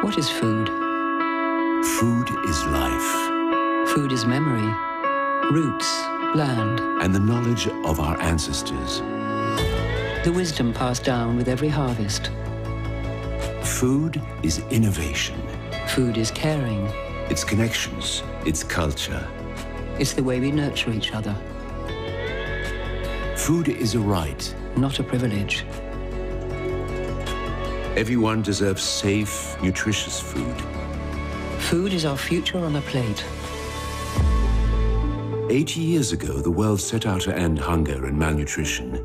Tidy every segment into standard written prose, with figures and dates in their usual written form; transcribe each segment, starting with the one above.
What is food? Food is life. Food is memory, roots, land, and the knowledge of our ancestors. the wisdom passed down with every harvest. Food is innovation. Food is caring. Its connections, its culture. It's the way we nurture each other, Food is a right. not a privilege. Everyone deserves safe, nutritious food. Food is our future on a plate. 80 years ago, the world set out to end hunger and malnutrition.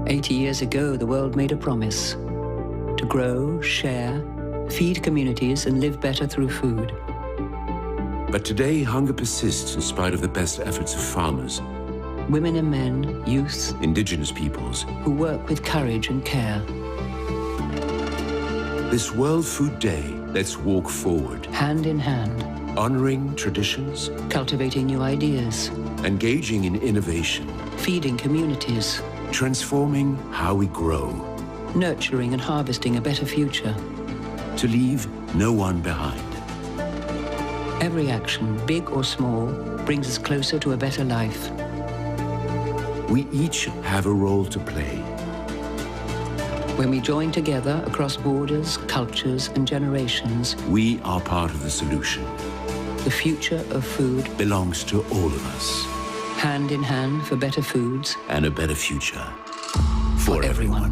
80 years ago, the world made a promise to grow, share, feed communities, and live better through food. But today, hunger persists in spite of the best efforts of farmers, Women and men, youth, indigenous peoples. who work with courage and care, This World Food Day, let's walk forward, hand in hand, honoring traditions, cultivating new ideas, engaging in innovation, feeding communities, transforming how we grow, nurturing and harvesting a better future. to leave no one behind. Every action, big or small, brings us closer to a better life. We each have a role to play. When we join together across borders, cultures, and generations, We are part of the solution. the future of food, Belongs to all of us. hand in hand for better foods And a better future for everyone.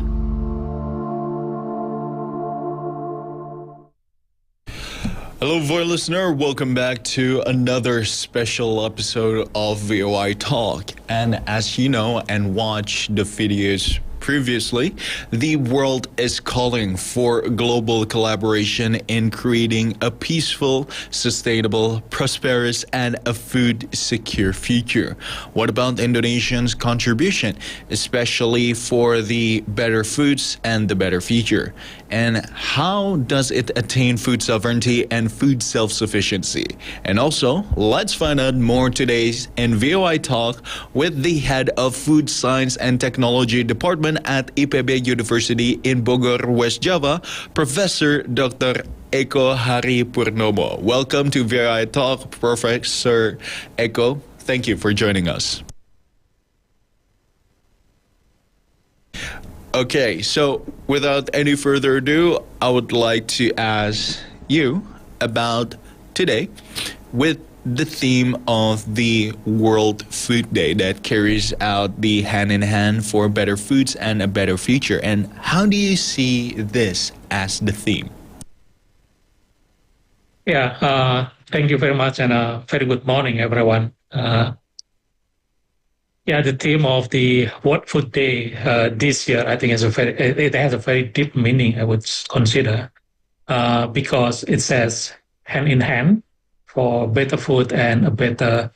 Hello, VOI listener. Welcome back to another special episode of VOI Talk. And as you know and watch the videos previously, the world is calling for global collaboration in creating a peaceful, sustainable, prosperous, and a food secure future. What about Indonesia's contribution, especially for the better foods and the better future? And how does it attain food sovereignty and food self-sufficiency? And also, let's find out more today in VOI Talk with the head of Food Science and Technology Department at IPB University in Bogor, West Java, Professor Dr. Eko Hari Purnomo. Welcome to VOI Talk, Professor Eko. Thank you for joining us. Okay, so without any further ado, I would like to ask you about today with the theme of the World Food Day that carries out the hand in hand for better foods and a better future. And how do you see this as the theme? Thank you very much, and a very good morning, everyone. The theme of the World Food Day this year, I think, it has a very deep meaning, I would consider, because it says hand in hand for better food and a better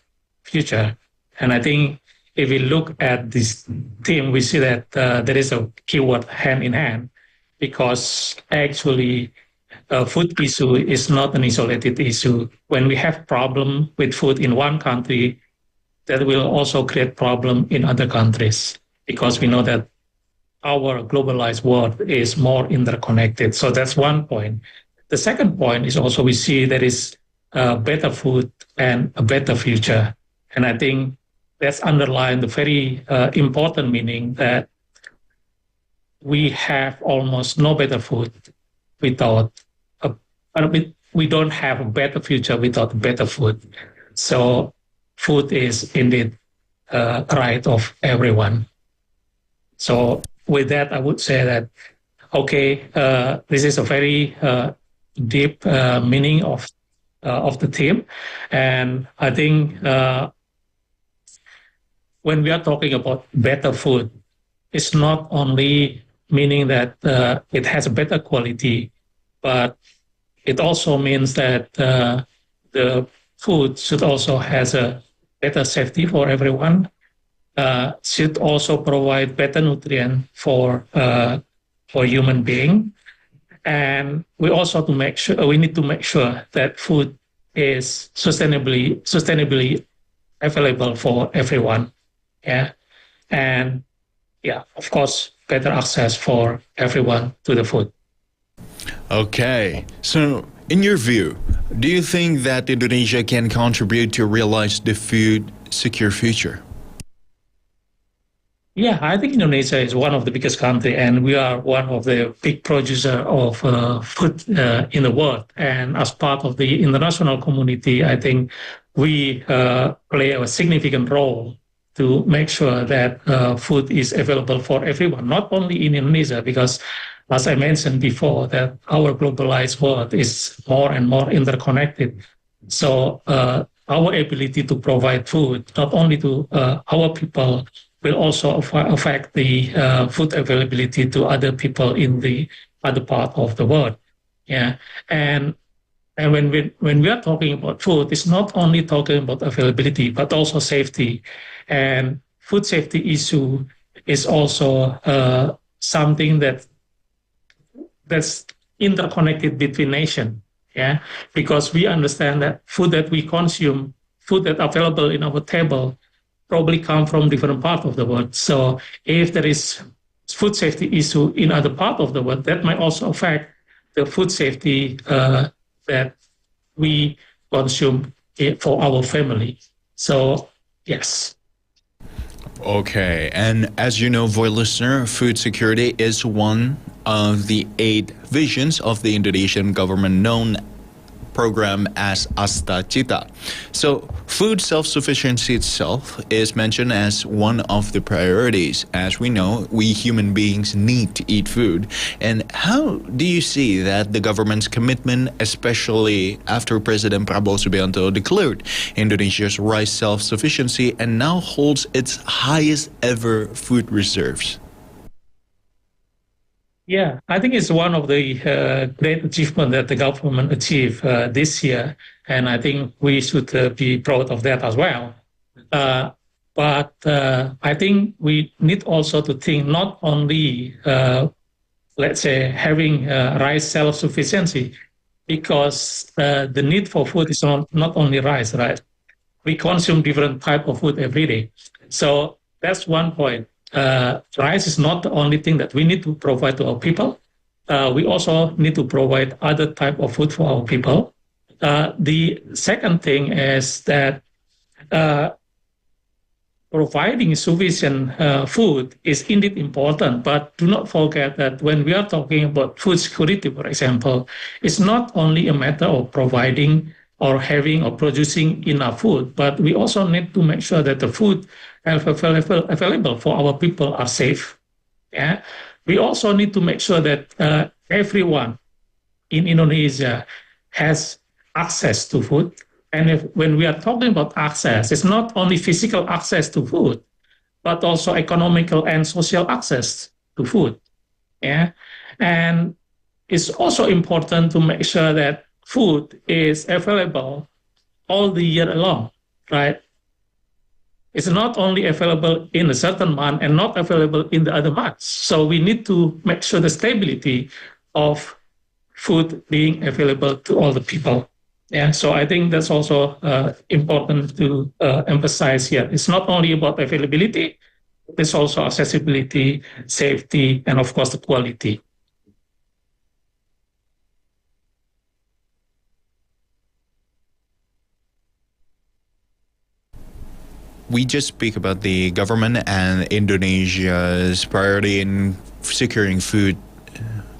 future. And I think if we look at this theme, we see that there is a keyword hand in hand, because actually food issue is not an isolated issue. When we have problem with food in one country, that will also create problem in other countries, because we know that our globalized world is more interconnected. So that's one point. The second point is also we see there is better food and a better future. And I think that's underlined the very important meaning that we have almost no better food without we don't have a better future without better food. So food is indeed right of everyone. So with that, I would say that, this is a very deep meaning of the theme. And I think when we are talking about better food, it's not only meaning that it has a better quality, but it also means that the food should also has a better safety for everyone, should also provide better nutrient for human being. And we need to make sure that food is sustainably available for everyone. And of course, better access for everyone to the food. Okay, so in your view, do you think that Indonesia can contribute to realize the food secure future? Yeah, I think Indonesia is one of the biggest country, and we are one of the big producer of food in the world. And as part of the international community, I think we play a significant role to make sure that food is available for everyone, not only in Indonesia, because as I mentioned before, that our globalized world is more and more interconnected. So our ability to provide food, not only to our people, will also affect the food availability to other people in the other part of the world. Yeah, and when we are talking about food, it's not only talking about availability but also safety, and food safety issue is also something that's interconnected between nations. Yeah, because we understand that food that we consume, food that available in our table, probably come from different parts of the world. So if there is food safety issue in other part of the world, that might also affect the food safety that we consume for our family. So yes. Okay, and as you know, VOI listener, food security is one of the 8 visions of the Indonesian government known program as Asta Cita. So food self-sufficiency itself is mentioned as one of the priorities. As we know, we human beings need to eat food. And how do you see that the government's commitment, especially after President Prabowo Subianto declared Indonesia's rice self-sufficiency and now holds its highest ever food reserves? Yeah, I think it's one of the great achievements that the government achieved this year, and I think we should be proud of that as well. But I think we need also to think not only, let's say, having rice self-sufficiency, because the need for food is not only rice, right? We consume different type of food every day. So that's one point. Rice is not the only thing that we need to provide to our people. We also need to provide other type of food for our people. The second thing is that providing sufficient food is indeed important, but do not forget that when we are talking about food security, for example, it's not only a matter of providing or having or producing enough food, but we also need to make sure that the food available for our people are safe. Yeah, we also need to make sure that everyone in Indonesia has access to food. And when we are talking about access, it's not only physical access to food, but also economical and social access to food. Yeah, and it's also important to make sure that food is available all the year long, right? It's not only available in a certain month and not available in the other months. So we need to make sure the stability of food being available to all the people. Yeah, so I think that's also important to emphasize here. It's not only about availability, it's also accessibility, safety, and of course the quality. We just speak about the government and Indonesia's priority in securing food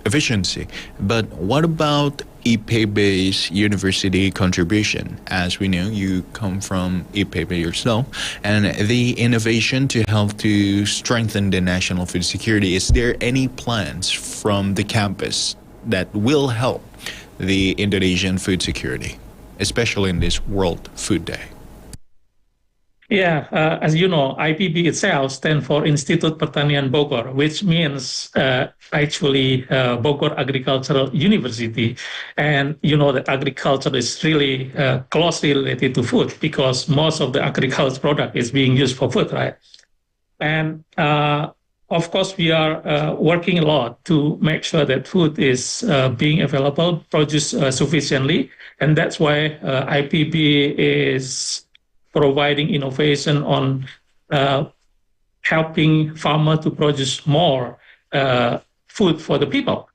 efficiency. But what about IPB's university contribution? As we know, you come from IPB yourself, and the innovation to help to strengthen the national food security. Is there any plans from the campus that will help the Indonesian food security, especially in this World Food Day? Yeah, as you know, IPB itself stands for Institut Pertanian Bogor, which means actually Bogor Agricultural University. And you know that agriculture is really closely related to food because most of the agriculture product is being used for food, right? And of course, we are working a lot to make sure that food is being available, produced sufficiently. And that's why IPB is providing innovation on helping farmers to produce more food for the people.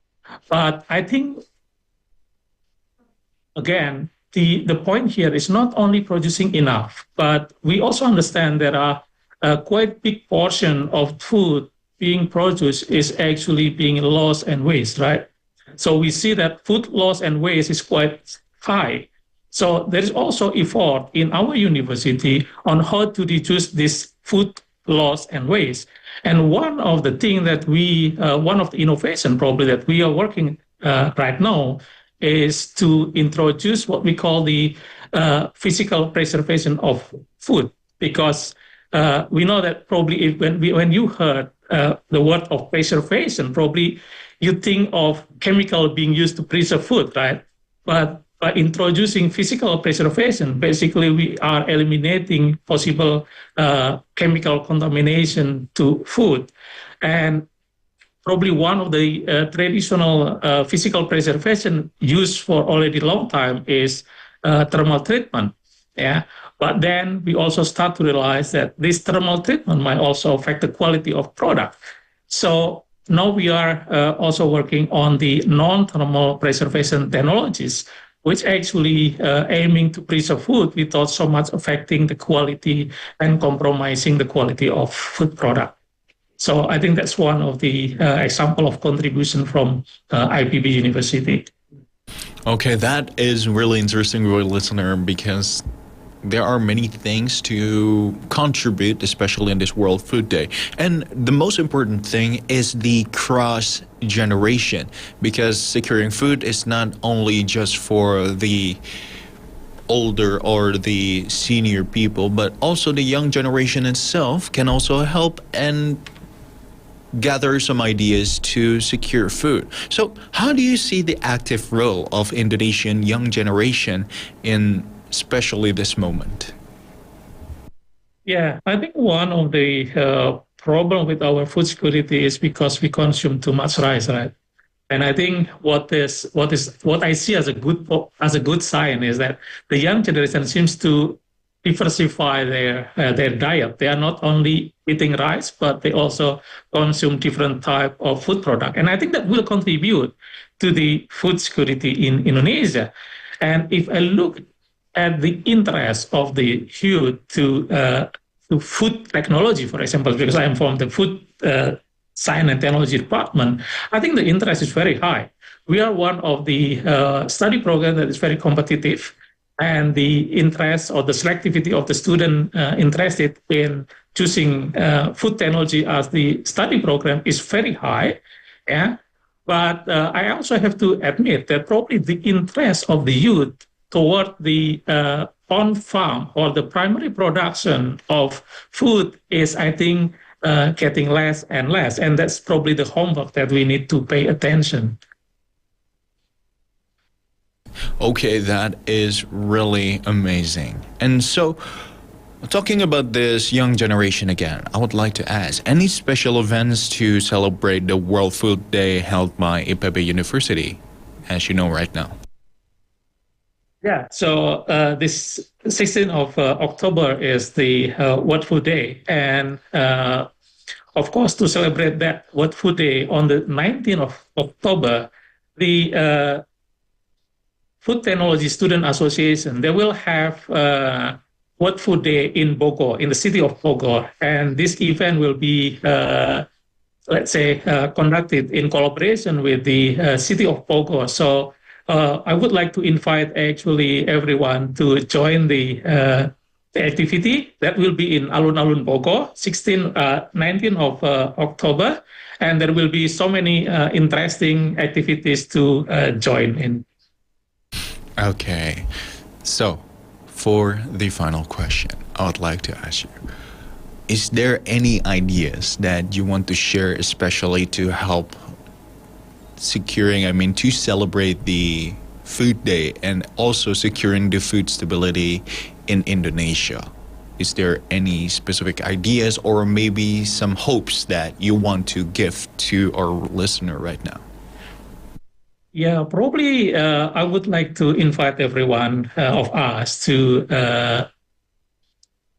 But I think again, the point here is not only producing enough, but we also understand there are a quite big portion of food being produced is actually being lost and waste, right? So we see that food loss and waste is quite high. So there is also effort in our university on how to reduce this food loss and waste. And one of the things that one of the innovation probably that we are working right now is to introduce what we call the physical preservation of food, because we know that probably when you heard the word of preservation, probably you think of chemical being used to preserve food, right? But by introducing physical preservation, basically we are eliminating possible chemical contamination to food. And probably one of the traditional physical preservation used for already long time is thermal treatment. Yeah, but then we also start to realize that this thermal treatment might also affect the quality of product. So now we are also working on the non-thermal preservation technologies, which actually aiming to preserve food without so much affecting the quality and compromising the quality of food product. So I think that's one of the example of contribution from IPB University. Okay, that is really interesting, listener, because there are many things to contribute, especially in this World Food Day. And the most important thing is the cross generation, because securing food is not only just for the older or the senior people, but also the young generation itself can also help and gather some ideas to secure food. So how do you see the active role of Indonesian young generation in especially this moment? Yeah, I think one of the problem with our food security is because we consume too much rice, right? And I think what I see as a good sign is that the young generation seems to diversify their diet. They are not only eating rice, but they also consume different type of food product. And I think that will contribute to the food security in Indonesia. And if I look at the interest of the youth to food technology, for example, because I am from the food science and technology department, I think the interest is very high. We are one of the study program that is very competitive, and the interest or the selectivity of the student interested in choosing food technology as the study program is very high. Yeah, but I also have to admit that probably the interest of the youth toward the on-farm or the primary production of food is, I think, getting less and less. And that's probably the homework that we need to pay attention. Okay, that is really amazing. And so, talking about this young generation again, I would like to ask, any special events to celebrate the World Food Day held by IPB University, as you know right now? Yeah, so this 16th of October is the World Food Day. And of course, to celebrate that World Food Day on the 19th of October, the Food Technology Student Association, they will have World Food Day in Bogor, in the city of Bogor. And this event will be, let's say, conducted in collaboration with the city of Bogor. So I would like to invite actually everyone to join the activity that will be in Alun-Alun Bogor, 19th of October. And there will be so many interesting activities to join in. Okay, so for the final question, I would like to ask you, is there any ideas that you want to share, especially to help to celebrate the food day and also securing the food stability in Indonesia? Is there any specific ideas or maybe some hopes that you want to give to our listener right now? Yeah, probably I would like to invite everyone of us to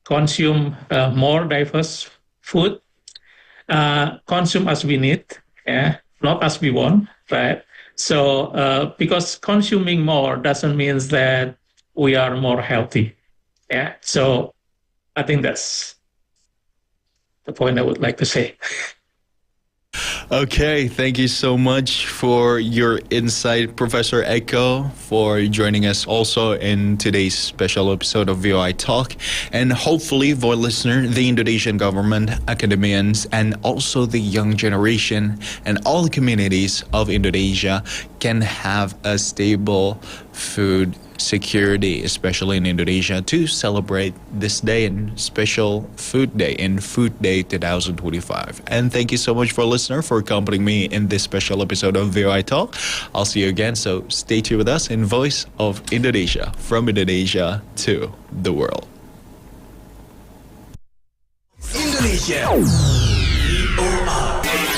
consume more diverse food, consume as we need, yeah, not as we want, right? So because consuming more doesn't mean that we are more healthy. Yeah. So I think that's the point I would like to say. Okay, thank you so much for your insight, Professor Eko, for joining us also in today's special episode of VOI Talk. And hopefully, VOI listener, the Indonesian government, academians, and also the young generation and all the communities of Indonesia can have a stable food security, especially in Indonesia, to celebrate this day and special food day in Food Day 2025. And thank you so much for listener for accompanying me in this special episode of VOI Talk. I'll see you again, so stay tuned with us in Voice of Indonesia, from Indonesia to the world. Indonesia. VOI.